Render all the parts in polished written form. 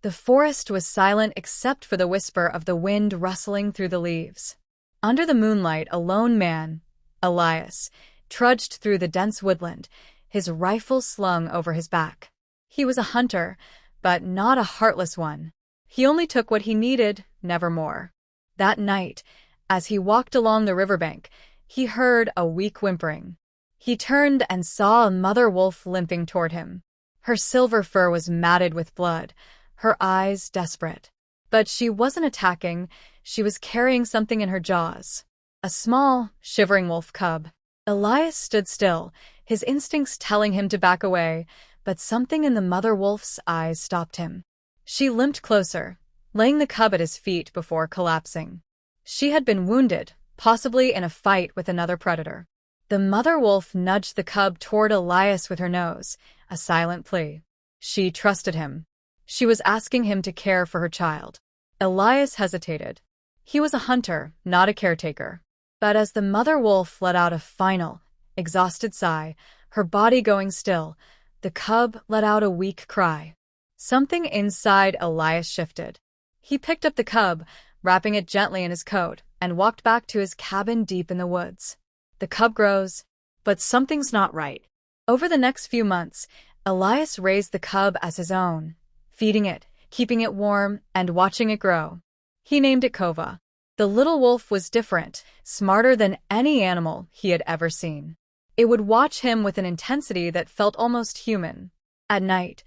The forest was silent except for the whisper of the wind rustling through the leaves. Under the moonlight, a lone man, Elias, trudged through the dense woodland, his rifle slung over his back. He was a hunter, but not a heartless one. He only took what he needed, never more. That night, as he walked along the riverbank, he heard a weak whimpering. He turned and saw a mother wolf limping toward him. Her silver fur was matted with blood, her eyes desperate. But she wasn't attacking, she was carrying something in her jaws. A small, shivering wolf cub. Elias stood still, his instincts telling him to back away, but something in the mother wolf's eyes stopped him. She limped closer, laying the cub at his feet before collapsing. She had been wounded, possibly in a fight with another predator. The mother wolf nudged the cub toward Elias with her nose, a silent plea. She trusted him. She was asking him to care for her child. Elias hesitated. He was a hunter, not a caretaker. But as the mother wolf let out a final, exhausted sigh, her body going still, the cub let out a weak cry. Something inside Elias shifted. He picked up the cub, wrapping it gently in his coat, and walked back to his cabin deep in the woods. The cub grows, but something's not right. Over the next few months, Elias raised the cub as his own, feeding it, keeping it warm, and watching it grow. He named it Kova. The little wolf was different, smarter than any animal he had ever seen. It would watch him with an intensity that felt almost human. At night,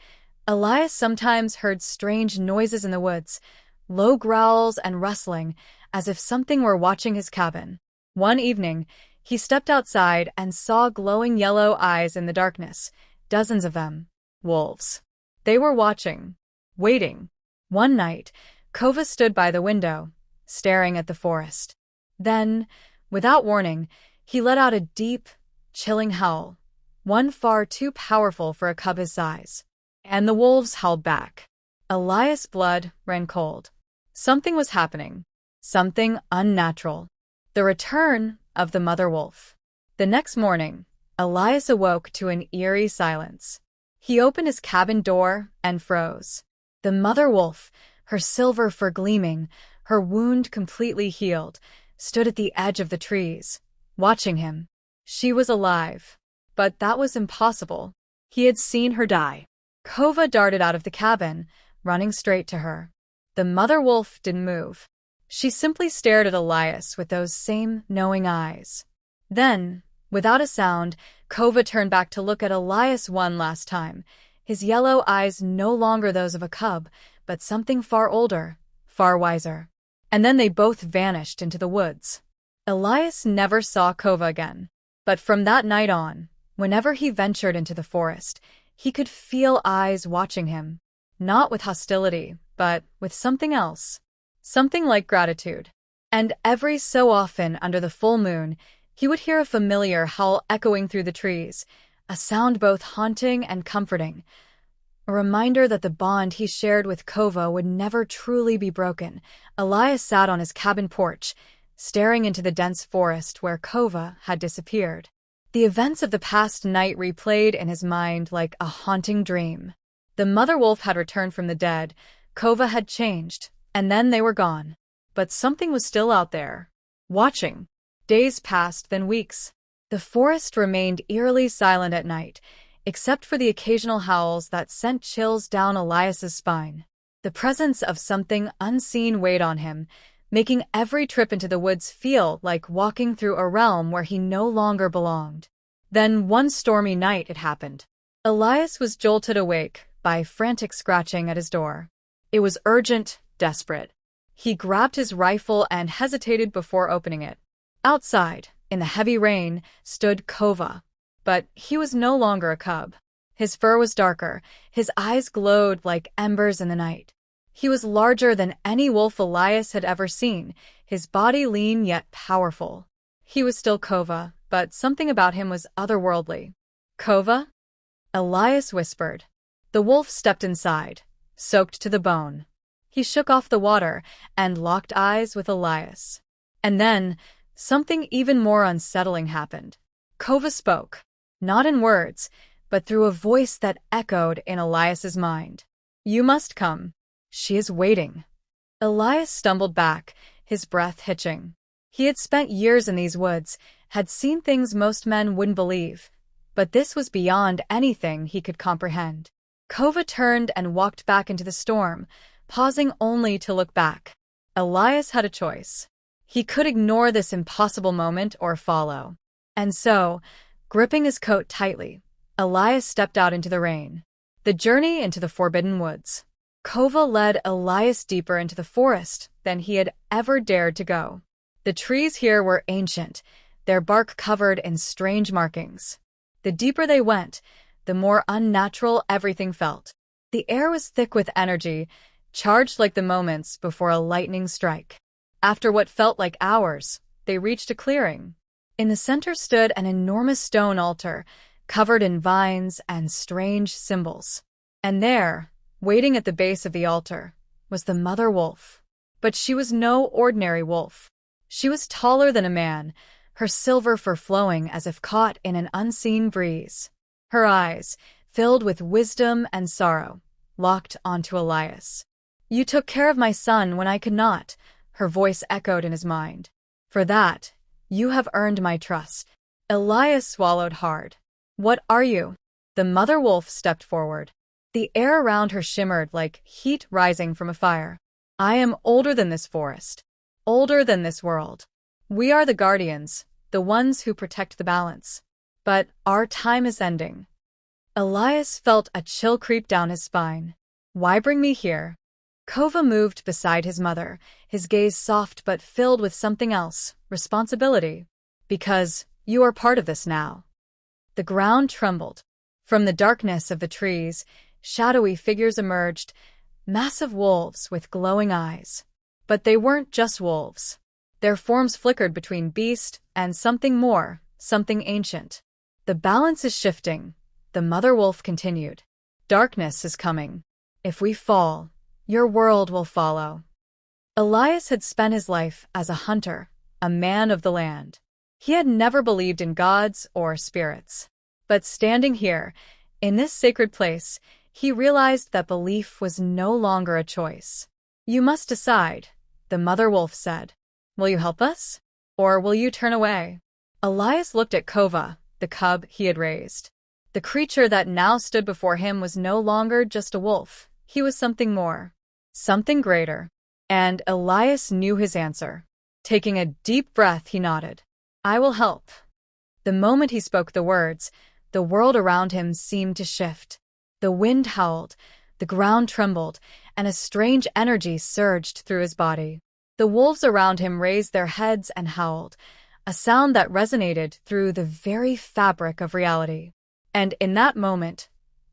Elias sometimes heard strange noises in the woods, low growls and rustling, as if something were watching his cabin. One evening, he stepped outside and saw glowing yellow eyes in the darkness, dozens of them. Wolves. They were watching, waiting. One night, Kova stood by the window, staring at the forest. Then, without warning, he let out a deep, chilling howl, one far too powerful for a cub his size. And the wolves howled back. Elias' blood ran cold. Something was happening. Something unnatural. The return of the mother wolf. The next morning, Elias awoke to an eerie silence. He opened his cabin door and froze. The mother wolf, her silver fur gleaming, her wound completely healed, stood at the edge of the trees, watching him. She was alive. But that was impossible. He had seen her die. Kova darted out of the cabin, running straight to her. The mother wolf didn't move. She simply stared at Elias with those same knowing eyes. Then, without a sound, Kova turned back to look at Elias one last time, his yellow eyes no longer those of a cub, but something far older, far wiser. And then they both vanished into the woods. Elias never saw Kova again. But from that night on, whenever he ventured into the forest, he could feel eyes watching him. Not with hostility, but with something else. Something like gratitude. And every so often under the full moon, he would hear a familiar howl echoing through the trees, a sound both haunting and comforting, a reminder that the bond he shared with Kova would never truly be broken. Elias sat on his cabin porch, staring into the dense forest where Kova had disappeared. The events of the past night replayed in his mind like a haunting dream. The mother wolf had returned from the dead, Kova had changed, and then they were gone. But something was still out there, watching. Days passed, then weeks. The forest remained eerily silent at night, except for the occasional howls that sent chills down Elias's spine. The presence of something unseen weighed on him, making every trip into the woods feel like walking through a realm where he no longer belonged. Then one stormy night it happened. Elias was jolted awake by frantic scratching at his door. It was urgent, desperate. He grabbed his rifle and hesitated before opening it. Outside, in the heavy rain, stood Kova. But he was no longer a cub. His fur was darker, his eyes glowed like embers in the night. He was larger than any wolf Elias had ever seen, his body lean yet powerful. He was still Kova, but something about him was otherworldly. "Kova?" Elias whispered. The wolf stepped inside, soaked to the bone. He shook off the water and locked eyes with Elias. And then, something even more unsettling happened. Kova spoke, not in words, but through a voice that echoed in Elias's mind. "You must come." She is waiting. Elias stumbled back, his breath hitching. He had spent years in these woods, had seen things most men wouldn't believe, but this was beyond anything he could comprehend. Kova turned and walked back into the storm, pausing only to look back. Elias had a choice. He could ignore this impossible moment or follow. And so, gripping his coat tightly, Elias stepped out into the rain. The journey into the forbidden woods. Kova led Elias deeper into the forest than he had ever dared to go. The trees here were ancient, their bark covered in strange markings. The deeper they went, the more unnatural everything felt. The air was thick with energy, charged like the moments before a lightning strike. After what felt like hours, they reached a clearing. In the center stood an enormous stone altar, covered in vines and strange symbols. And there, waiting at the base of the altar, was the mother wolf. But she was no ordinary wolf. She was taller than a man, her silver fur flowing as if caught in an unseen breeze. Her eyes, filled with wisdom and sorrow, locked onto Elias. "You took care of my son when I could not," her voice echoed in his mind. "For that, you have earned my trust." Elias swallowed hard. "What are you?" The mother wolf stepped forward. The air around her shimmered like heat rising from a fire. "I am older than this forest, older than this world. We are the guardians, the ones who protect the balance. But our time is ending." Elias felt a chill creep down his spine. "Why bring me here?" Kova moved beside his mother, his gaze soft but filled with something else, responsibility. "Because you are part of this now." The ground trembled. From the darkness of the trees, shadowy figures emerged, massive wolves with glowing eyes. But they weren't just wolves. Their forms flickered between beast and something more, something ancient. "The balance is shifting," the mother wolf continued. "Darkness is coming. If we fall, your world will follow." Elias had spent his life as a hunter, a man of the land. He had never believed in gods or spirits. But standing here, in this sacred place, he realized that belief was no longer a choice. "You must decide," the mother wolf said. "Will you help us? Or will you turn away?" Elias looked at Kova, the cub he had raised. The creature that now stood before him was no longer just a wolf. He was something more, something greater. And Elias knew his answer. Taking a deep breath, he nodded. "I will help." The moment he spoke the words, the world around him seemed to shift. The wind howled, the ground trembled, and a strange energy surged through his body. The wolves around him raised their heads and howled, a sound that resonated through the very fabric of reality. And in that moment,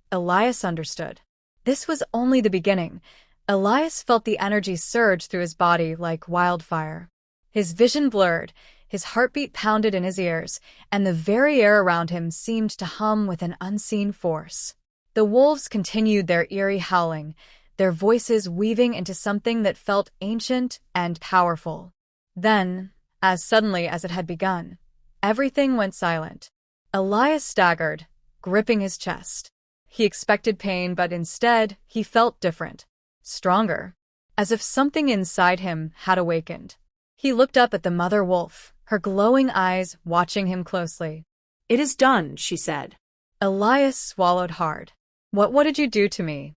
Elias understood. This was only the beginning. Elias felt the energy surge through his body like wildfire. His vision blurred, his heartbeat pounded in his ears, and the very air around him seemed to hum with an unseen force. The wolves continued their eerie howling, their voices weaving into something that felt ancient and powerful. Then, as suddenly as it had begun, everything went silent. Elias staggered, gripping his chest. He expected pain, but instead, he felt different. Stronger. As if something inside him had awakened. He looked up at the mother wolf, her glowing eyes watching him closely. "It is done," she said. Elias swallowed hard. What did you do to me?"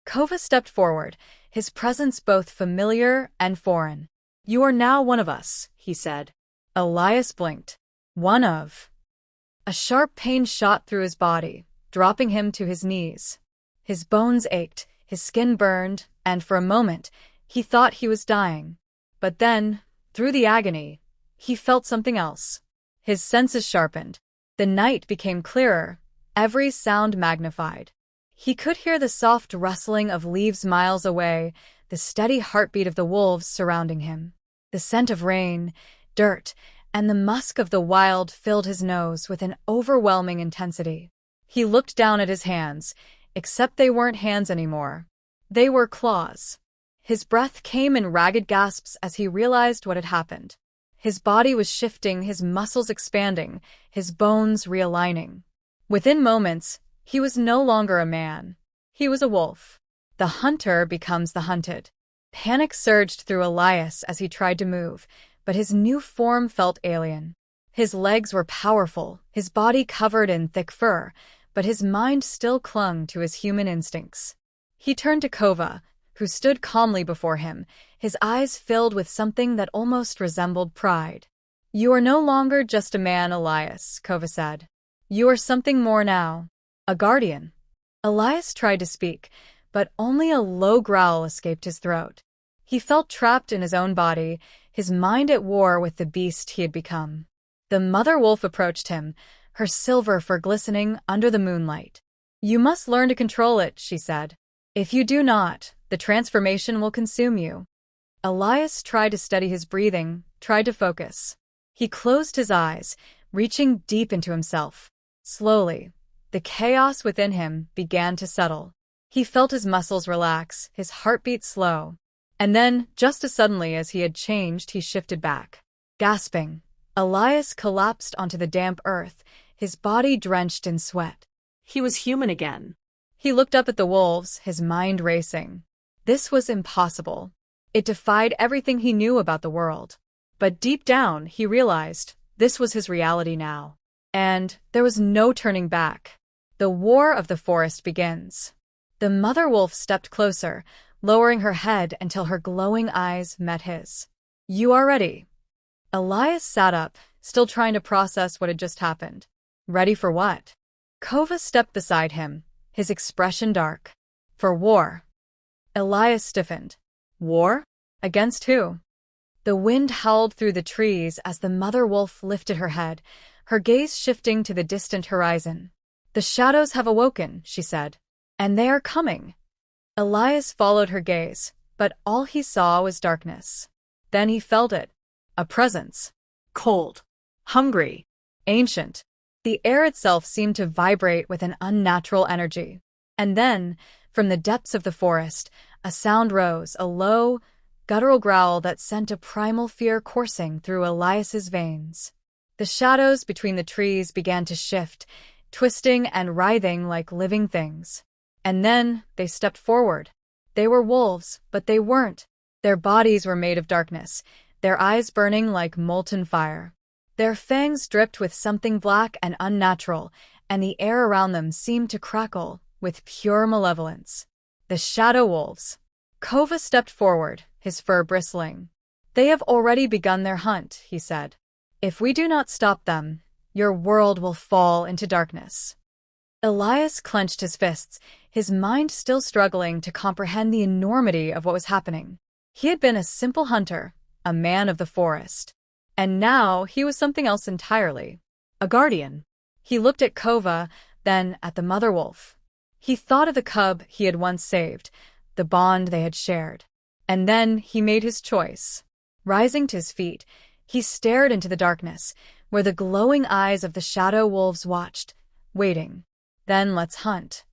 Kova stepped forward, his presence both familiar and foreign. "You are now one of us," he said. Elias blinked. One of. A sharp pain shot through his body, dropping him to his knees. His bones ached, his skin burned, and for a moment, he thought he was dying. But then, through the agony, he felt something else. His senses sharpened. The night became clearer, every sound magnified. He could hear the soft rustling of leaves miles away, the steady heartbeat of the wolves surrounding him. The scent of rain, dirt, and the musk of the wild filled his nose with an overwhelming intensity. He looked down at his hands, except they weren't hands anymore. They were claws. His breath came in ragged gasps as he realized what had happened. His body was shifting, his muscles expanding, his bones realigning. Within moments, he was no longer a man. He was a wolf. The hunter becomes the hunted. Panic surged through Elias as he tried to move, but his new form felt alien. His legs were powerful, his body covered in thick fur, but his mind still clung to his human instincts. He turned to Kova, who stood calmly before him, his eyes filled with something that almost resembled pride. "You are no longer just a man, Elias," Kova said. "You are something more now. A guardian." Elias tried to speak, but only a low growl escaped his throat. He felt trapped in his own body, his mind at war with the beast he had become. The mother wolf approached him, her silver fur glistening under the moonlight. "You must learn to control it," she said. "If you do not, the transformation will consume you." Elias tried to steady his breathing, tried to focus. He closed his eyes, reaching deep into himself. Slowly, the chaos within him began to settle. He felt his muscles relax, his heartbeat slow. And then, just as suddenly as he had changed, he shifted back. Gasping, Elias collapsed onto the damp earth, his body drenched in sweat. He was human again. He looked up at the wolves, his mind racing. This was impossible. It defied everything he knew about the world. But deep down, he realized this was his reality now. And there was no turning back. The war of the forest begins. The mother wolf stepped closer, lowering her head until her glowing eyes met his. "You are ready." Elias sat up, still trying to process what had just happened. Ready for what? Kova stepped beside him, his expression dark. "For war." Elias stiffened. "War? Against who?" The wind howled through the trees as the mother wolf lifted her head, her gaze shifting to the distant horizon. "The shadows have awoken," she said. "And they are coming." Elias followed her gaze, but all he saw was darkness. Then he felt it. A presence. Cold. Hungry. Ancient. The air itself seemed to vibrate with an unnatural energy. And then, from the depths of the forest, a sound rose, a low, guttural growl that sent a primal fear coursing through Elias's veins. The shadows between the trees began to shift, twisting and writhing like living things. And then they stepped forward. They were wolves, but they weren't. Their bodies were made of darkness, their eyes burning like molten fire. Their fangs dripped with something black and unnatural, and the air around them seemed to crackle with pure malevolence. The shadow wolves. Kova stepped forward, his fur bristling. "They have already begun their hunt," he said. "If we do not stop them, your world will fall into darkness." Elias clenched his fists, his mind still struggling to comprehend the enormity of what was happening. He had been a simple hunter, a man of the forest. And now he was something else entirely. A guardian. He looked at Kova, then at the mother wolf. He thought of the cub he had once saved, the bond they had shared. And then he made his choice. Rising to his feet, he stared into the darkness, where the glowing eyes of the shadow wolves watched, waiting. "Then let's hunt."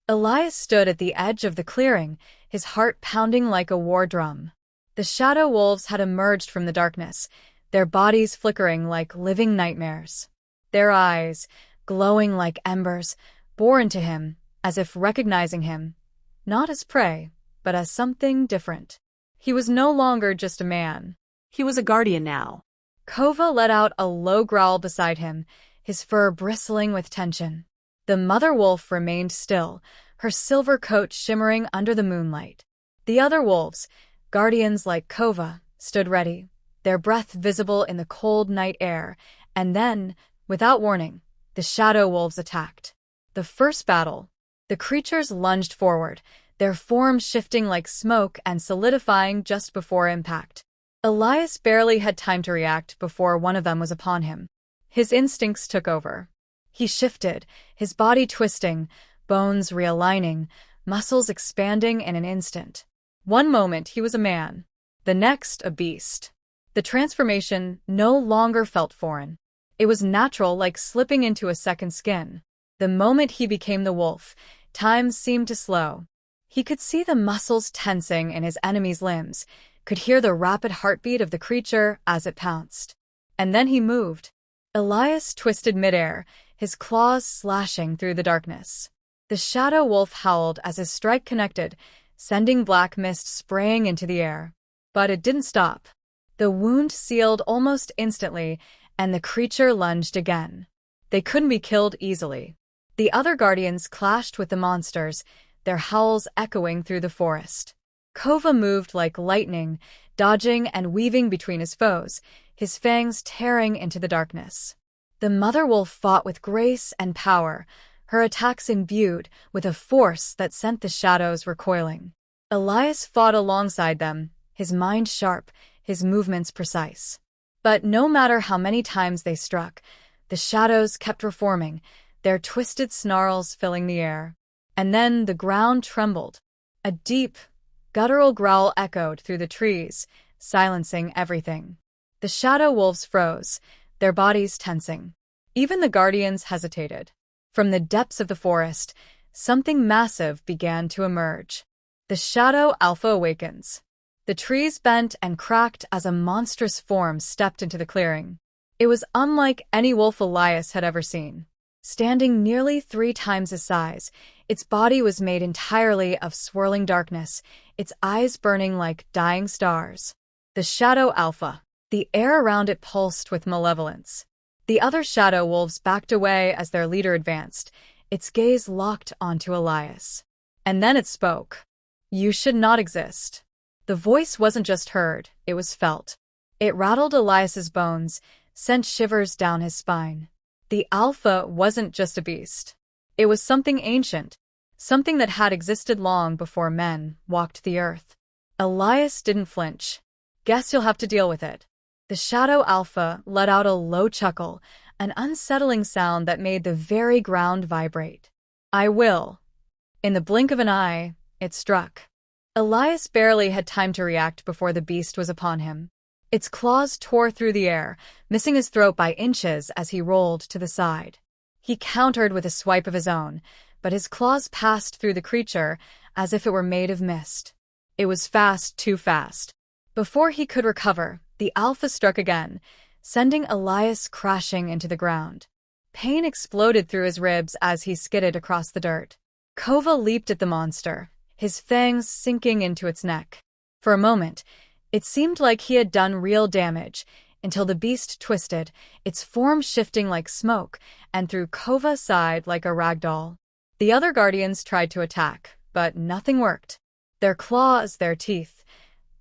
Elias stood at the edge of the clearing, his heart pounding like a war drum. The shadow wolves had emerged from the darkness, their bodies flickering like living nightmares. Their eyes, glowing like embers, bore into him, as if recognizing him, not as prey, but as something different. He was no longer just a man. He was a guardian now. Kova let out a low growl beside him, his fur bristling with tension. The mother wolf remained still, her silver coat shimmering under the moonlight. The other wolves, guardians like Kova, stood ready, their breath visible in the cold night air, and then, without warning, the shadow wolves attacked. The first battle. The creatures lunged forward, their forms shifting like smoke and solidifying just before impact. Elias barely had time to react before one of them was upon him. His instincts took over. He shifted, his body twisting, bones realigning, muscles expanding in an instant. One moment he was a man, the next a beast. The transformation no longer felt foreign. It was natural, like slipping into a second skin. The moment he became the wolf, time seemed to slow. He could see the muscles tensing in his enemy's limbs, could hear the rapid heartbeat of the creature as it pounced. And then he moved. Elias twisted midair, his claws slashing through the darkness. The shadow wolf howled as his strike connected, sending black mist spraying into the air. But it didn't stop. The wound sealed almost instantly, and the creature lunged again. They couldn't be killed easily. The other guardians clashed with the monsters, their howls echoing through the forest. Kova moved like lightning, dodging and weaving between his foes, his fangs tearing into the darkness. The mother wolf fought with grace and power, her attacks imbued with a force that sent the shadows recoiling. Elias fought alongside them, his mind sharp, his movements precise. But no matter how many times they struck, the shadows kept reforming, their twisted snarls filling the air. And then the ground trembled. A deep, guttural growl echoed through the trees, silencing everything. The shadow wolves froze, their bodies tensing. Even the guardians hesitated. From the depths of the forest, something massive began to emerge. The shadow alpha awakens. The trees bent and cracked as a monstrous form stepped into the clearing. It was unlike any wolf Elias had ever seen. Standing nearly 3 times his size, its body was made entirely of swirling darkness, its eyes burning like dying stars. The shadow alpha. The air around it pulsed with malevolence. The other shadow wolves backed away as their leader advanced, its gaze locked onto Elias. And then it spoke. "You should not exist." The voice wasn't just heard, it was felt. It rattled Elias's bones, sent shivers down his spine. The Alpha wasn't just a beast. It was something ancient, something that had existed long before men walked the earth. Elias didn't flinch. "Guess you'll have to deal with it." The Shadow Alpha let out a low chuckle, an unsettling sound that made the very ground vibrate. "I will." In the blink of an eye, it struck. Elias barely had time to react before the beast was upon him. Its claws tore through the air, missing his throat by inches as he rolled to the side. He countered with a swipe of his own, but his claws passed through the creature as if it were made of mist. It was fast, too fast. Before he could recover, the Alpha struck again, sending Elias crashing into the ground. Pain exploded through his ribs as he skidded across the dirt. Kova leaped at the monster, his fangs sinking into its neck. For a moment, it seemed like he had done real damage, until the beast twisted, its form shifting like smoke, and threw Kova aside like a rag doll. The other guardians tried to attack, but nothing worked. Their claws, their teeth,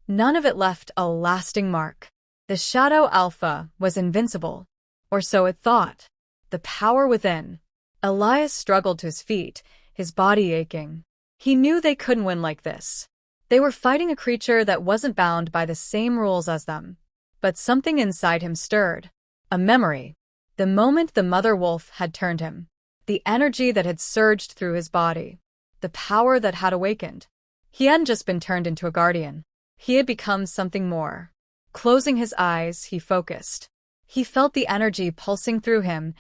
none of it left a lasting mark. The Shadow Alpha was invincible, or so it thought. The power within. Elias struggled to his feet, his body aching. He knew they couldn't win like this. They were fighting a creature that wasn't bound by the same rules as them. But something inside him stirred. A memory. The moment the mother wolf had turned him. The energy that had surged through his body. The power that had awakened. He hadn't just been turned into a guardian. He had become something more. Closing his eyes, he focused. He felt the energy pulsing through him,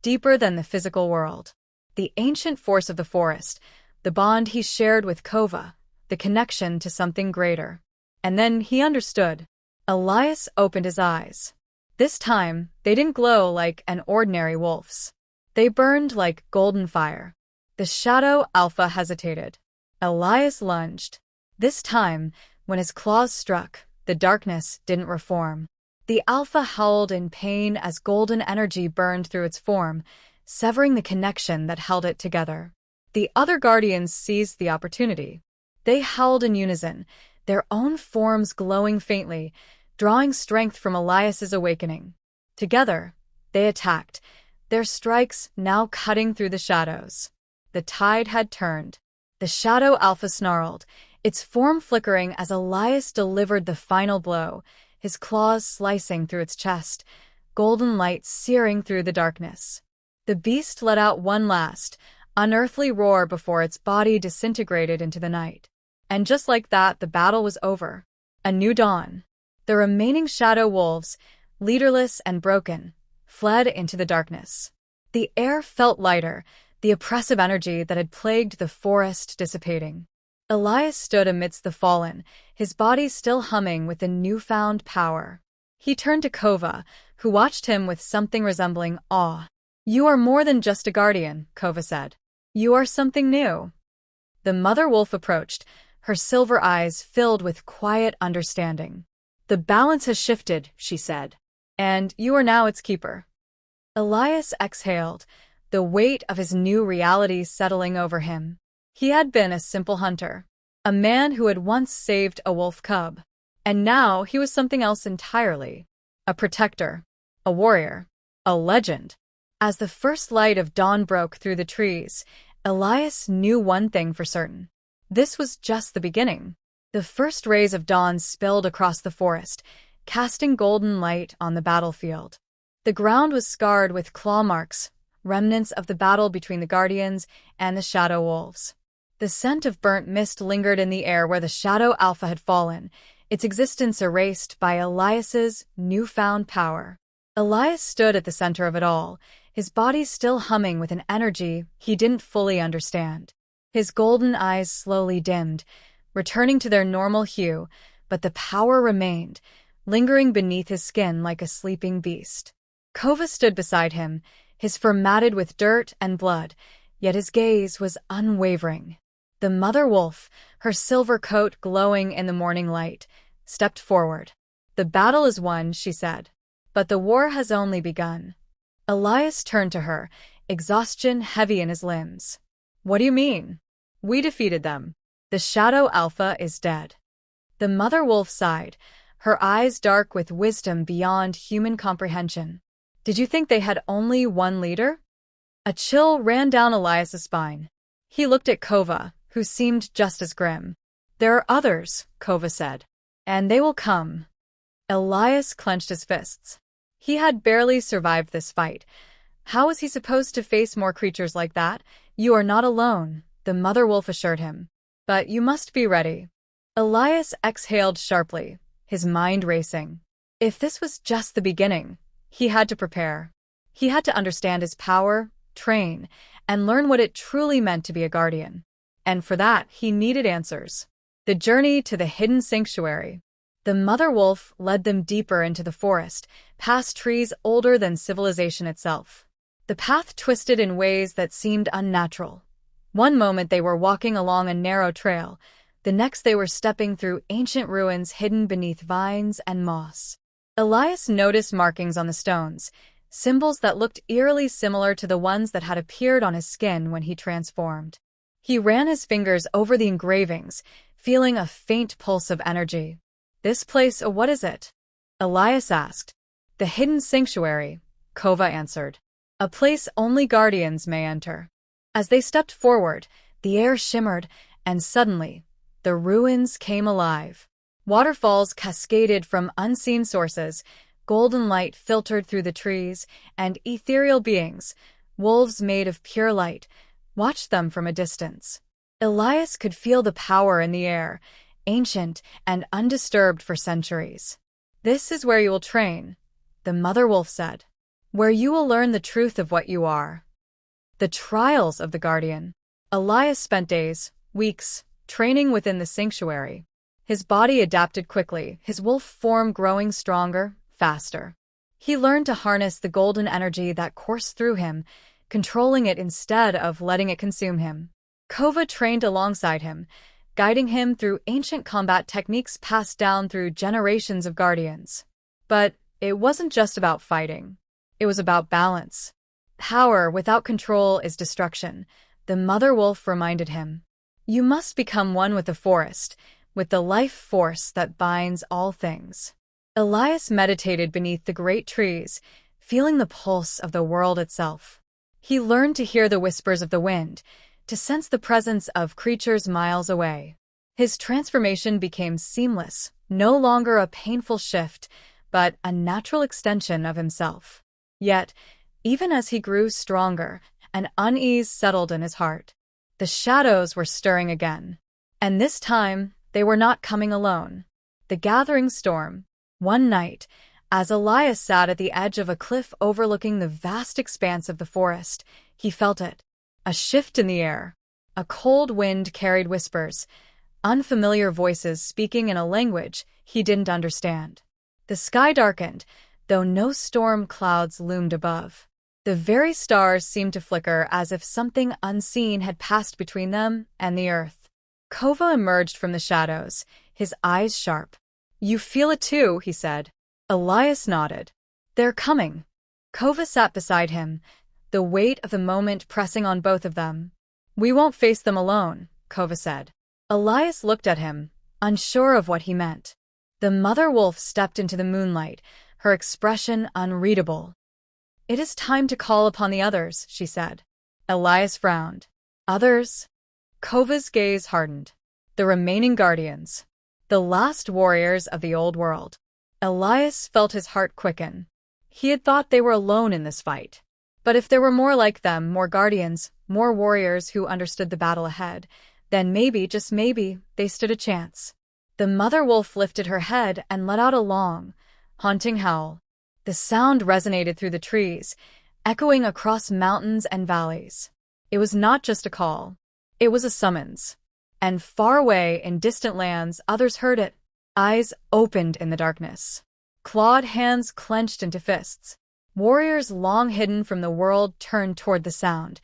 deeper than the physical world. The ancient force of the forest, the bond he shared with Kova, the connection to something greater. And then he understood. Elias opened his eyes. This time, they didn't glow like an ordinary wolf's. They burned like golden fire. The Shadow Alpha hesitated. Elias lunged. This time, when his claws struck, the darkness didn't reform. The Alpha howled in pain as golden energy burned through its form, severing the connection that held it together. The other guardians seized the opportunity. They howled in unison, their own forms glowing faintly, drawing strength from Elias's awakening. Together, they attacked, their strikes now cutting through the shadows. The tide had turned. The Shadow Alpha snarled, its form flickering as Elias delivered the final blow, his claws slicing through its chest, golden light searing through the darkness. The beast let out one last, unearthly roar before its body disintegrated into the night. And just like that, the battle was over. A new dawn. The remaining shadow wolves, leaderless and broken, fled into the darkness. The air felt lighter, the oppressive energy that had plagued the forest dissipating. Elias stood amidst the fallen, his body still humming with the newfound power. He turned to Kova, who watched him with something resembling awe. "You are more than just a guardian," Kova said. "You are something new." The mother wolf approached, her silver eyes filled with quiet understanding. "The balance has shifted," she said, "and you are now its keeper." Elias exhaled, the weight of his new reality settling over him. He had been a simple hunter, a man who had once saved a wolf cub, and now he was something else entirely. A protector, a warrior, a legend. As the first light of dawn broke through the trees, Elias knew one thing for certain. This was just the beginning. The first rays of dawn spilled across the forest, casting golden light on the battlefield. The ground was scarred with claw marks, remnants of the battle between the Guardians and the Shadow Wolves. The scent of burnt mist lingered in the air where the Shadow Alpha had fallen, its existence erased by Elias's newfound power. Elias stood at the center of it all, his body still humming with an energy he didn't fully understand. His golden eyes slowly dimmed, returning to their normal hue, but the power remained, lingering beneath his skin like a sleeping beast. Kova stood beside him, his fur matted with dirt and blood, yet his gaze was unwavering. The mother wolf, her silver coat glowing in the morning light, stepped forward. "The battle is won," she said, "but the war has only begun." Elias turned to her, exhaustion heavy in his limbs. "What do you mean?" "We defeated them. The Shadow Alpha is dead." The mother wolf sighed, her eyes dark with wisdom beyond human comprehension. "Did you think they had only one leader?" A chill ran down Elias's spine. He looked at Kova, who seemed just as grim. "There are others," Kova said. "And they will come." Elias clenched his fists. He had barely survived this fight. How was he supposed to face more creatures like that? "You are not alone," the mother wolf assured him. "But you must be ready." Elias exhaled sharply, his mind racing. If this was just the beginning, he had to prepare. He had to understand his power, train, and learn what it truly meant to be a guardian. And for that, he needed answers. The journey to the hidden sanctuary. The mother wolf led them deeper into the forest, past trees older than civilization itself. The path twisted in ways that seemed unnatural. One moment they were walking along a narrow trail, the next they were stepping through ancient ruins hidden beneath vines and moss. Elias noticed markings on the stones, symbols that looked eerily similar to the ones that had appeared on his skin when he transformed. He ran his fingers over the engravings, feeling a faint pulse of energy. "This place, what is it?" Elias asked. "The hidden sanctuary," Kova answered. "A place only guardians may enter." As they stepped forward, the air shimmered, and suddenly, the ruins came alive. Waterfalls cascaded from unseen sources, golden light filtered through the trees, and ethereal beings, wolves made of pure light, watched them from a distance. Elias could feel the power in the air, ancient and undisturbed for centuries. "This is where you will train," the mother wolf said. "Where you will learn the truth of what you are." The trials of the guardian. Elias spent days, weeks, training within the sanctuary. His body adapted quickly, his wolf form growing stronger, faster. He learned to harness the golden energy that coursed through him, controlling it instead of letting it consume him. Kova trained alongside him, guiding him through ancient combat techniques passed down through generations of guardians. But it wasn't just about fighting. It was about balance. "Power without control is destruction," the mother wolf reminded him. "You must become one with the forest, with the life force that binds all things." Elias meditated beneath the great trees, feeling the pulse of the world itself. He learned to hear the whispers of the wind, to sense the presence of creatures miles away. His transformation became seamless, no longer a painful shift, but a natural extension of himself. Yet, even as he grew stronger, an unease settled in his heart. The shadows were stirring again. And this time, they were not coming alone. The gathering storm. One night, as Elias sat at the edge of a cliff overlooking the vast expanse of the forest, he felt it. A shift in the air. A cold wind carried whispers, unfamiliar voices speaking in a language he didn't understand. The sky darkened, though no storm clouds loomed above. The very stars seemed to flicker as if something unseen had passed between them and the earth. Kova emerged from the shadows, his eyes sharp. "You feel it too," he said. Elias nodded. "They're coming." Kova sat beside him, the weight of the moment pressing on both of them. "We won't face them alone," Kova said. Elias looked at him, unsure of what he meant. The mother wolf stepped into the moonlight, her expression unreadable. "It is time to call upon the others," she said. Elias frowned. "Others?" Kova's gaze hardened. "The remaining guardians. The last warriors of the old world." Elias felt his heart quicken. He had thought they were alone in this fight. But if there were more like them, more guardians, more warriors who understood the battle ahead, then maybe, just maybe, they stood a chance. The mother wolf lifted her head and let out a long, haunting howl. The sound resonated through the trees, echoing across mountains and valleys. It was not just a call. It was a summons. And far away in distant lands, others heard it. Eyes opened in the darkness. Clawed hands clenched into fists. Warriors long hidden from the world turned toward the sound,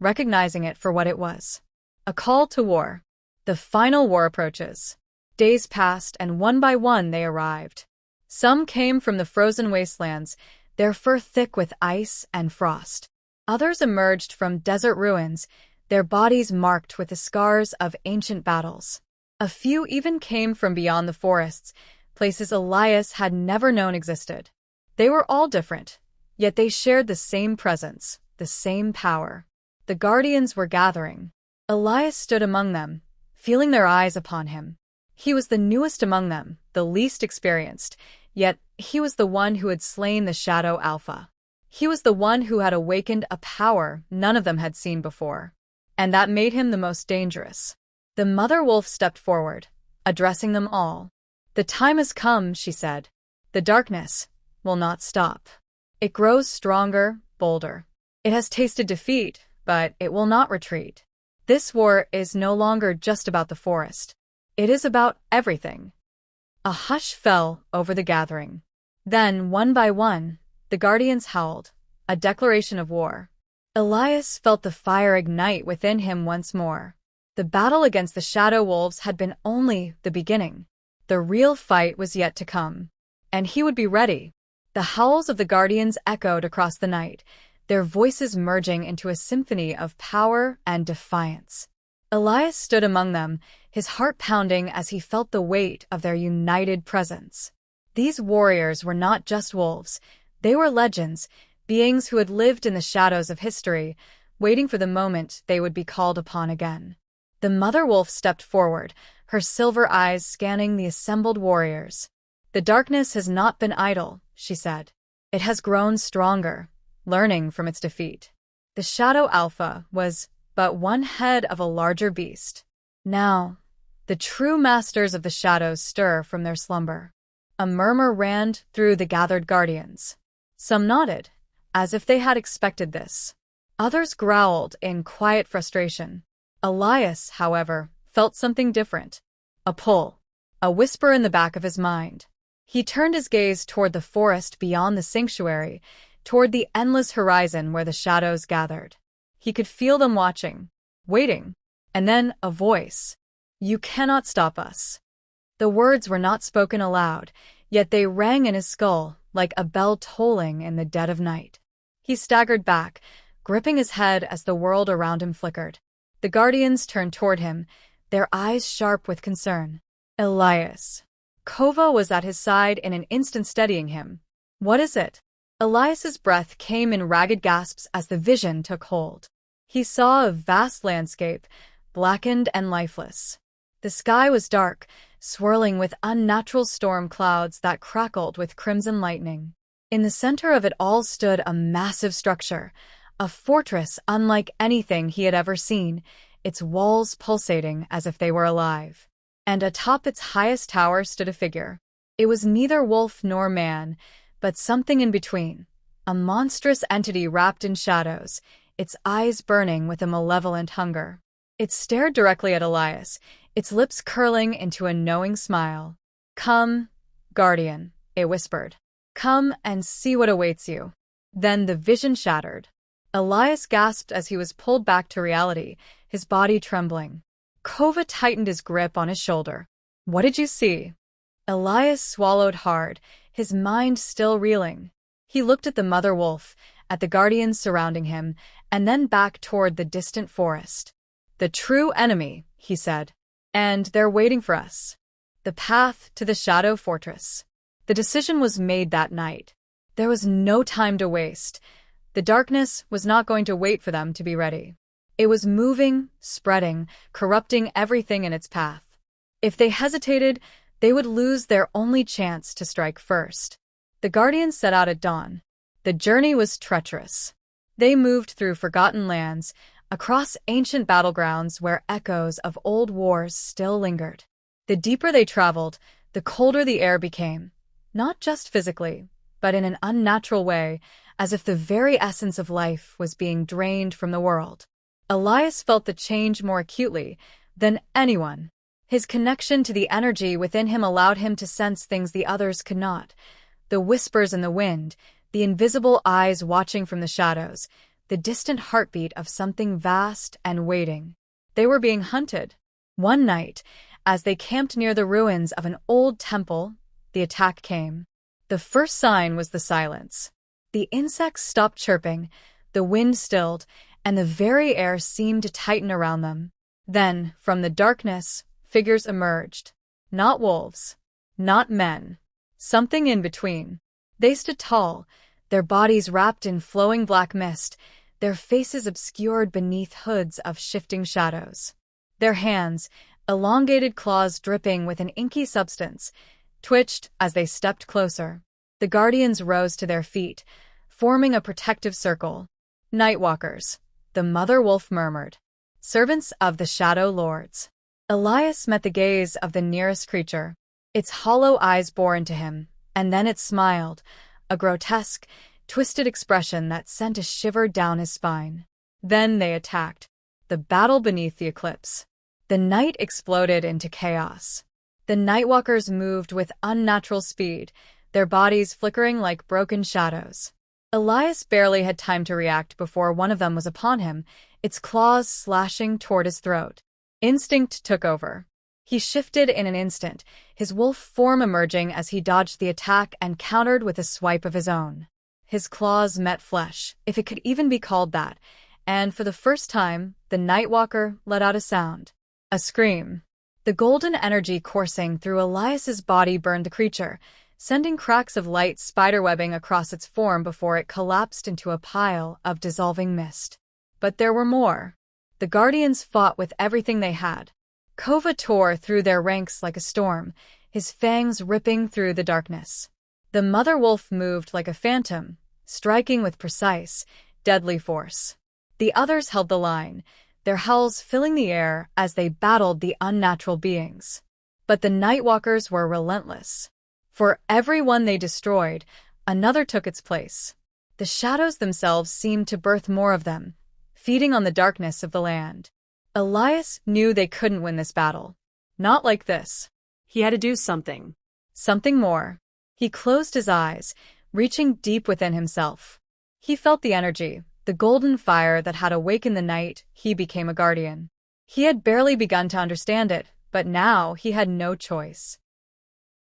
recognizing it for what it was. A call to war. The final war approaches. Days passed, and one by one they arrived. Some came from the frozen wastelands, their fur thick with ice and frost. Others emerged from desert ruins, their bodies marked with the scars of ancient battles. A few even came from beyond the forests, places Elias had never known existed. They were all different, yet they shared the same presence, the same power. The guardians were gathering. Elias stood among them, feeling their eyes upon him. He was the newest among them, the least experienced, yet he was the one who had slain the Shadow Alpha. He was the one who had awakened a power none of them had seen before. And that made him the most dangerous. The mother wolf stepped forward, addressing them all. "The time has come," she said. "The darkness will not stop. It grows stronger, bolder. It has tasted defeat, but it will not retreat. This war is no longer just about the forest. It is about everything." A hush fell over the gathering. Then, one by one, the guardians howled, a declaration of war. Elias felt the fire ignite within him once more. The battle against the shadow wolves had been only the beginning. The real fight was yet to come. And he would be ready. The howls of the guardians echoed across the night, their voices merging into a symphony of power and defiance. Elias stood among them, his heart pounding as he felt the weight of their united presence. These warriors were not just wolves. They were legends, beings who had lived in the shadows of history, waiting for the moment they would be called upon again. The mother wolf stepped forward, her silver eyes scanning the assembled warriors. "The darkness has not been idle," she said. "It has grown stronger, learning from its defeat. The Shadow Alpha was but one head of a larger beast. Now, the true masters of the shadows stir from their slumber." A murmur ran through the gathered guardians. Some nodded, as if they had expected this. Others growled in quiet frustration. Elias, however, felt something different. A pull, a whisper in the back of his mind. He turned his gaze toward the forest beyond the sanctuary, toward the endless horizon where the shadows gathered. He could feel them watching, waiting, and then a voice. "You cannot stop us." The words were not spoken aloud, yet they rang in his skull like a bell tolling in the dead of night. He staggered back, gripping his head as the world around him flickered. The guardians turned toward him, their eyes sharp with concern. "Elias." Kova was at his side in an instant, steadying him. "What is it?" Elias's breath came in ragged gasps as the vision took hold. He saw a vast landscape, blackened and lifeless. The sky was dark, swirling with unnatural storm clouds that crackled with crimson lightning. In the center of it all stood a massive structure, a fortress unlike anything he had ever seen, its walls pulsating as if they were alive. And atop its highest tower stood a figure. It was neither wolf nor man, but something in between, a monstrous entity wrapped in shadows, its eyes burning with a malevolent hunger. It stared directly at Elias, its lips curling into a knowing smile. "Come, guardian," it whispered. "Come and see what awaits you." Then the vision shattered. Elias gasped as he was pulled back to reality, his body trembling. Kova tightened his grip on his shoulder. What did you see? Elias swallowed hard, his mind still reeling. He looked at the mother wolf, at the guardians surrounding him, and then back toward the distant forest. The true enemy, he said. And they're waiting for us. The path to the Shadow Fortress. The decision was made that night. There was no time to waste. The darkness was not going to wait for them to be ready. It was moving, spreading, corrupting everything in its path. If they hesitated, they would lose their only chance to strike first. The Guardians set out at dawn. The journey was treacherous. They moved through forgotten lands, across ancient battlegrounds where echoes of old wars still lingered. The deeper they traveled, the colder the air became, not just physically, but in an unnatural way, as if the very essence of life was being drained from the world. Elias felt the change more acutely than anyone. His connection to the energy within him allowed him to sense things the others could not. The whispers in the wind, the invisible eyes watching from the shadows, the distant heartbeat of something vast and waiting. They were being hunted. One night, as they camped near the ruins of an old temple, the attack came. The first sign was the silence. The insects stopped chirping, the wind stilled, and the very air seemed to tighten around them. Then, from the darkness, figures emerged. Not wolves. Not men. Something in between. They stood tall, their bodies wrapped in flowing black mist, their faces obscured beneath hoods of shifting shadows. Their hands, elongated claws dripping with an inky substance, twitched as they stepped closer. The guardians rose to their feet, forming a protective circle. Nightwalkers, the mother wolf murmured. Servants of the Shadow Lords. Elias met the gaze of the nearest creature. Its hollow eyes bore into him, and then it smiled, a grotesque, twisted expression that sent a shiver down his spine. Then they attacked. The battle beneath the eclipse. The night exploded into chaos. The Nightwalkers moved with unnatural speed, their bodies flickering like broken shadows. Elias barely had time to react before one of them was upon him, its claws slashing toward his throat. Instinct took over. He shifted in an instant, his wolf form emerging as he dodged the attack and countered with a swipe of his own. His claws met flesh, if it could even be called that, and for the first time, the Nightwalker let out a sound. A scream. The golden energy coursing through Elias's body burned the creature, sending cracks of light spiderwebbing across its form before it collapsed into a pile of dissolving mist. But there were more. The Guardians fought with everything they had. Kova tore through their ranks like a storm, his fangs ripping through the darkness. The mother wolf moved like a phantom, striking with precise, deadly force. The others held the line, their howls filling the air as they battled the unnatural beings. But the Nightwalkers were relentless. For every one they destroyed, another took its place. The shadows themselves seemed to birth more of them, feeding on the darkness of the land. Elias knew they couldn't win this battle. Not like this. He had to do something. Something more. He closed his eyes, reaching deep within himself. He felt the energy, the golden fire that had awakened the night he became a guardian. He had barely begun to understand it, but now he had no choice.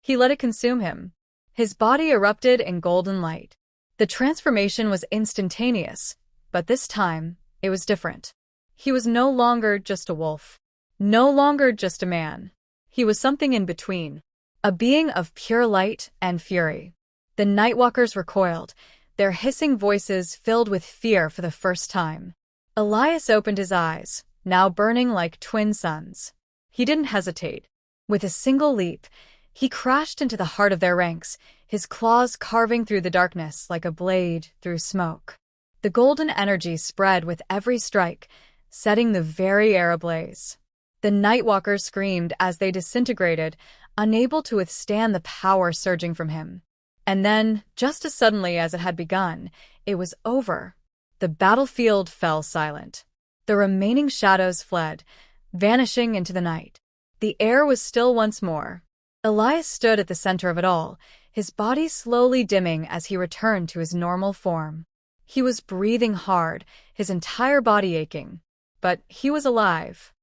He let it consume him. His body erupted in golden light. The transformation was instantaneous, but this time, it was different. He was no longer just a wolf. No longer just a man. He was something in between. A being of pure light and fury. The Nightwalkers recoiled, their hissing voices filled with fear for the first time. Elias opened his eyes, now burning like twin suns. He didn't hesitate. With a single leap, he crashed into the heart of their ranks, his claws carving through the darkness like a blade through smoke. The golden energy spread with every strike, setting the very air ablaze. The Nightwalkers screamed as they disintegrated, unable to withstand the power surging from him. And then, just as suddenly as it had begun, it was over. The battlefield fell silent. The remaining shadows fled, vanishing into the night. The air was still once more. Elias stood at the center of it all, his body slowly dimming as he returned to his normal form. He was breathing hard, his entire body aching. But he was alive.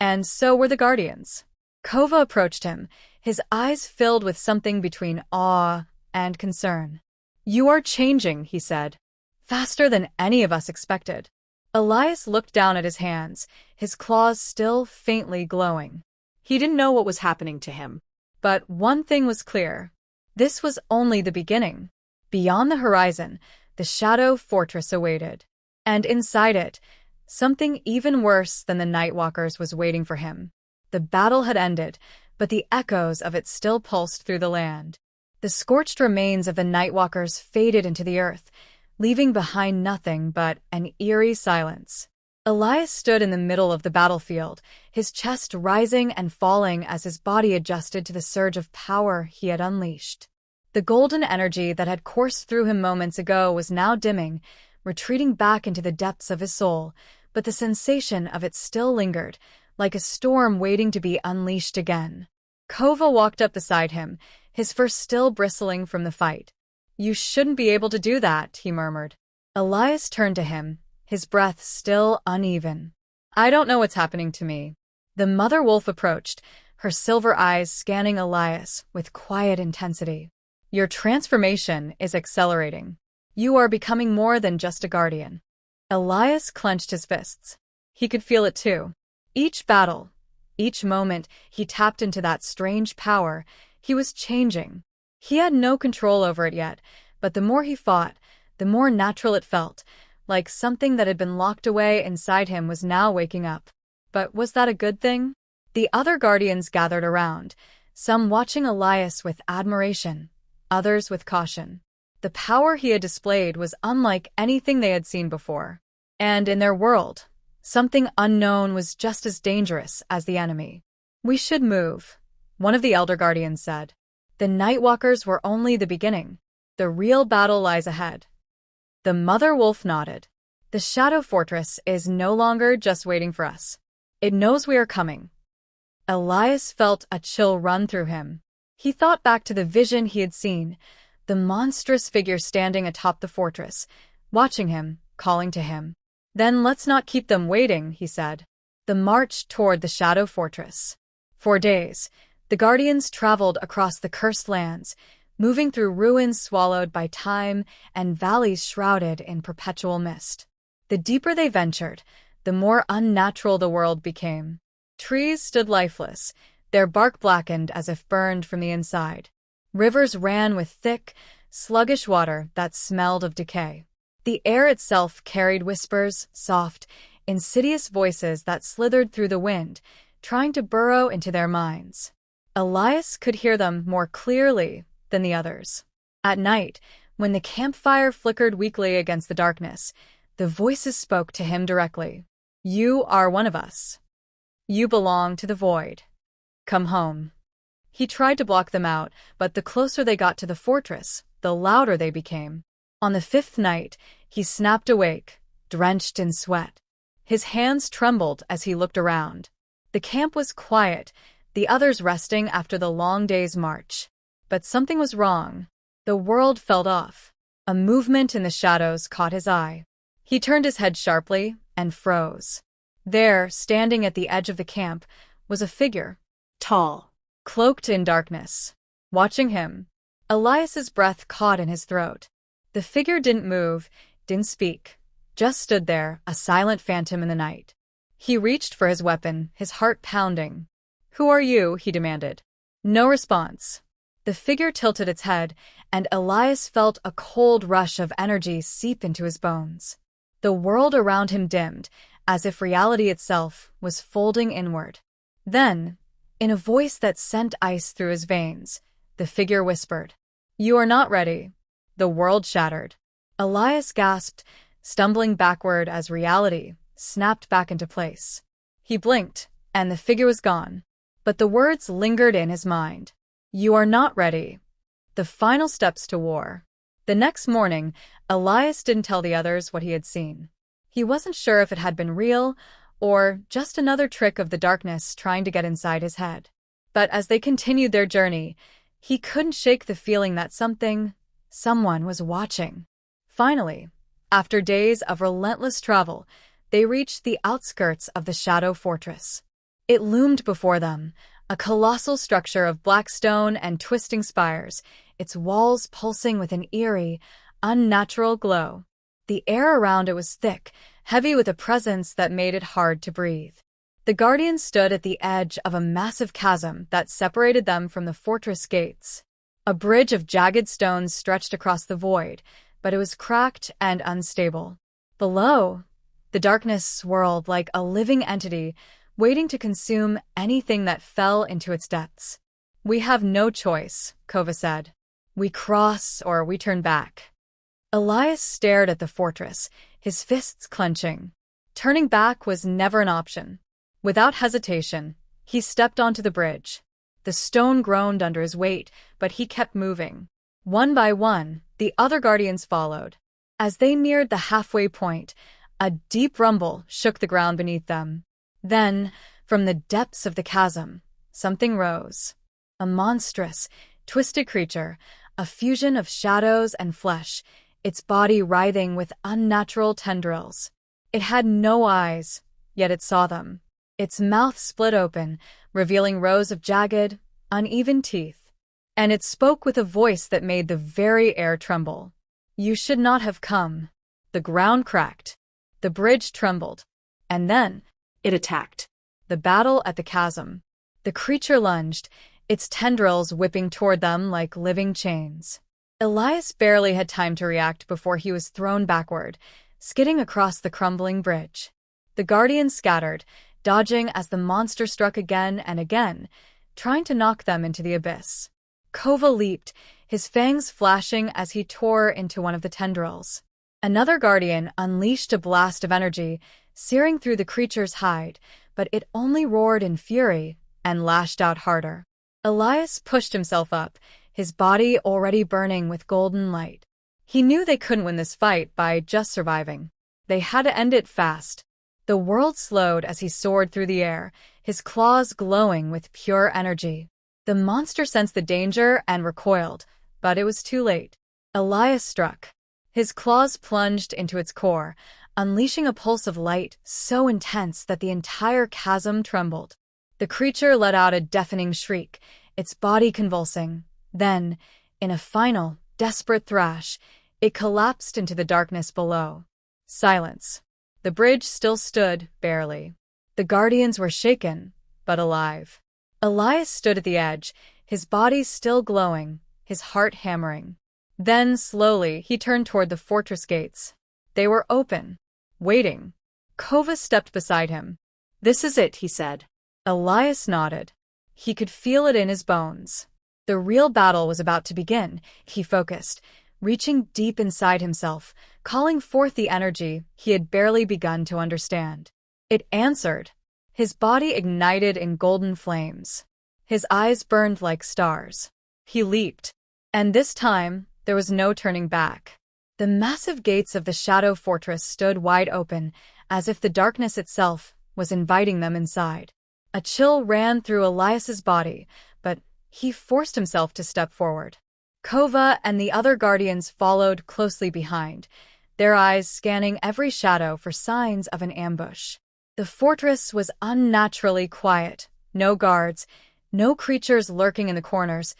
And so were the guardians. Kova approached him, his eyes filled with something between awe and concern. "You are changing," he said, "faster than any of us expected." Elias looked down at his hands, his claws still faintly glowing. He didn't know what was happening to him. But one thing was clear. This was only the beginning. Beyond the horizon, the Shadow Fortress awaited. And inside it, something even worse than the Nightwalkers was waiting for him. The battle had ended, but the echoes of it still pulsed through the land. The scorched remains of the Nightwalkers faded into the earth, leaving behind nothing but an eerie silence. Elias stood in the middle of the battlefield, his chest rising and falling as his body adjusted to the surge of power he had unleashed. The golden energy that had coursed through him moments ago was now dimming, retreating back into the depths of his soul, but the sensation of it still lingered, like a storm waiting to be unleashed again. Kova walked up beside him, his fur still bristling from the fight. "You shouldn't be able to do that," he murmured. Elias turned to him, his breath still uneven. "I don't know what's happening to me." The mother wolf approached, her silver eyes scanning Elias with quiet intensity. "Your transformation is accelerating. You are becoming more than just a guardian." Elias clenched his fists. He could feel it too. Each battle, each moment he tapped into that strange power, he was changing. He had no control over it yet, but the more he fought, the more natural it felt, like something that had been locked away inside him was now waking up. But was that a good thing? The other guardians gathered around, some watching Elias with admiration, others with caution. The power he had displayed was unlike anything they had seen before. And in their world, something unknown was just as dangerous as the enemy. "We should move," one of the elder guardians said. "The Nightwalkers were only the beginning. The real battle lies ahead." The mother wolf nodded. "The Shadow Fortress is no longer just waiting for us. It knows we are coming." Elias felt a chill run through him. He thought back to the vision he had seen, the monstrous figure standing atop the fortress, watching him, calling to him. "Then let's not keep them waiting," he said. The march toward the Shadow Fortress. For days, the Guardians traveled across the cursed lands, moving through ruins swallowed by time and valleys shrouded in perpetual mist. The deeper they ventured, the more unnatural the world became. Trees stood lifeless, their bark blackened as if burned from the inside. Rivers ran with thick, sluggish water that smelled of decay. The air itself carried whispers, soft, insidious voices that slithered through the wind, trying to burrow into their minds. Elias could hear them more clearly than the others. At night, when the campfire flickered weakly against the darkness, the voices spoke to him directly. "You are one of us. You belong to the void. Come home." He tried to block them out, but the closer they got to the fortress, the louder they became. On the fifth night, he snapped awake, drenched in sweat. His hands trembled as he looked around. The camp was quiet, the others resting after the long day's march. But something was wrong. The world felt off. A movement in the shadows caught his eye. He turned his head sharply and froze. There, standing at the edge of the camp, was a figure. Tall. Cloaked in darkness. Watching him, Elias's breath caught in his throat. The figure didn't move, didn't speak, just stood there, a silent phantom in the night. He reached for his weapon, his heart pounding. "Who are you?" he demanded. No response. The figure tilted its head, and Elias felt a cold rush of energy seep into his bones. The world around him dimmed, as if reality itself was folding inward. Then, in a voice that sent ice through his veins, the figure whispered, "You are not ready." The world shattered. Elias gasped, stumbling backward as reality snapped back into place. He blinked, and the figure was gone. But the words lingered in his mind. "You are not ready." The final steps to war. The next morning, Elias didn't tell the others what he had seen. He wasn't sure if it had been real or just another trick of the darkness trying to get inside his head. But as they continued their journey, he couldn't shake the feeling that someone was watching. Finally, after days of relentless travel, they reached the outskirts of the Shadow Fortress. It loomed before them, a colossal structure of black stone and twisting spires, its walls pulsing with an eerie, unnatural glow. The air around it was thick, heavy with a presence that made it hard to breathe. The Guardians stood at the edge of a massive chasm that separated them from the fortress gates. A bridge of jagged stones stretched across the void, but it was cracked and unstable. Below, the darkness swirled like a living entity, waiting to consume anything that fell into its depths. "We have no choice," Kova said. "We cross or we turn back." Elias stared at the fortress, his fists clenching. Turning back was never an option. Without hesitation, he stepped onto the bridge. The stone groaned under his weight, but he kept moving. One by one, the other Guardians followed. As they neared the halfway point, a deep rumble shook the ground beneath them. Then, from the depths of the chasm, something rose. A monstrous, twisted creature, a fusion of shadows and flesh, its body writhing with unnatural tendrils. It had no eyes, yet it saw them. Its mouth split open, revealing rows of jagged, uneven teeth. And it spoke with a voice that made the very air tremble. "You should not have come." The ground cracked. The bridge trembled. And then, It attacked. the battle at the chasm. The creature lunged, its tendrils whipping toward them like living chains. Elias barely had time to react before he was thrown backward, skidding across the crumbling bridge. The Guardians scattered, dodging as the monster struck again and again, trying to knock them into the abyss. Kova leaped, his fangs flashing as he tore into one of the tendrils. Another Guardian unleashed a blast of energy, searing through the creature's hide, but it only roared in fury and lashed out harder. Elias pushed himself up, his body already burning with golden light. He knew they couldn't win this fight by just surviving. They had to end it fast. The world slowed as he soared through the air, his claws glowing with pure energy. The monster sensed the danger and recoiled, but it was too late. Elias struck. His claws plunged into its core, unleashing a pulse of light so intense that the entire chasm trembled. The creature let out a deafening shriek, its body convulsing. Then, in a final, desperate thrash, it collapsed into the darkness below. Silence. The bridge still stood, barely. The Guardians were shaken, but alive. Elias stood at the edge, his body still glowing, his heart hammering. Then, slowly, he turned toward the fortress gates. They were open, waiting. Kova stepped beside him. "This is it," he said. Elias nodded. He could feel it in his bones. The real battle was about to begin, he focused, reaching deep inside himself, calling forth the energy he had barely begun to understand. It answered. His body ignited in golden flames. His eyes burned like stars. He leaped. And this time, there was no turning back. The massive gates of the Shadow Fortress stood wide open, as if the darkness itself was inviting them inside. A chill ran through Elias's body, but he forced himself to step forward. Kova and the other Guardians followed closely behind, their eyes scanning every shadow for signs of an ambush. The fortress was unnaturally quiet, no guards, no creatures lurking in the corners,